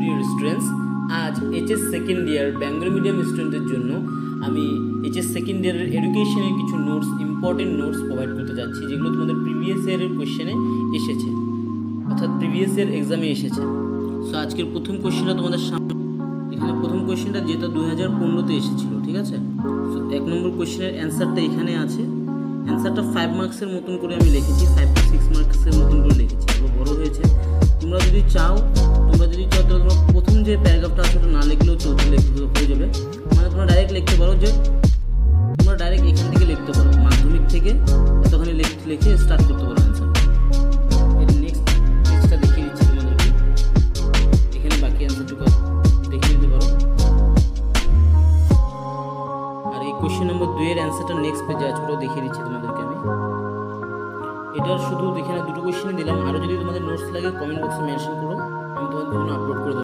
Dear students, আজ HS second year Bengali medium স্টুডেন্টদের জন্য আমি এইচএস সেকেন্ড ইয়ারের এডুকেশনের কিছু নোটস, ইম্পর্টেন্ট নোটস প্রোভাইড করতে যাচ্ছি, যেগুলো তোমাদের প্রিভিয়াস ইয়ারের কোয়েশ্চেনে এসেছে, অর্থাৎ প্রিভিয়াস ইয়ার এক্সামে এসেছে। সো আজকের প্রথম কোয়েশ্চেনটা তোমাদের সামনে, এখানে প্রথম কোয়েশ্চেনটা যেটা 2015-তে এসেছিল, ঠিক আছে। সো 1 নম্বর কোয়েশ্চেনের অ্যান্সারটা এখানে আছে। অ্যান্সারটা 5 মার্কসের মতন করে আমি লিখেছি, 5 to 6 মার্কসের মতন করে লিখেছি, পুরো বড় হয়েছে। তোমরা যদি চাও তাহলে তোমরা প্রথম যে প্যারাগ্রাফটা আছে ওটা না লিখলেও চলতে হয়ে যাবে। মানে তোমরা ডাইরেক্ট লিখতে পারো, যে তোমরা ডাইরেক্ট এখান থেকে লিখতে পারো, মাধ্যমিক থেকে এতখানি লিখে স্টার্ট করতে পারো অ্যান্সার। এর নেক্সট পেজটা দেখিয়ে দিচ্ছি তোমাদেরকে, এখানে বাকি অ্যান্সারটুকু দেখে নিতে পারো। আর এই কোয়েশ্চেন নম্বর 2 এর অ্যান্সারটা নেক্সট পেজে আছে, ওটাও দেখিয়ে দিচ্ছি তোমাদেরকে আমি। এটার শুধু এখানে দুটো কোয়েশ্চেনই দিলাম, আরও যদি তোমাদের নোটস লাগে কমেন্ট বক্সে মেনশন করো, আমি তোমাদের জন্য আপলোড করে দেবো।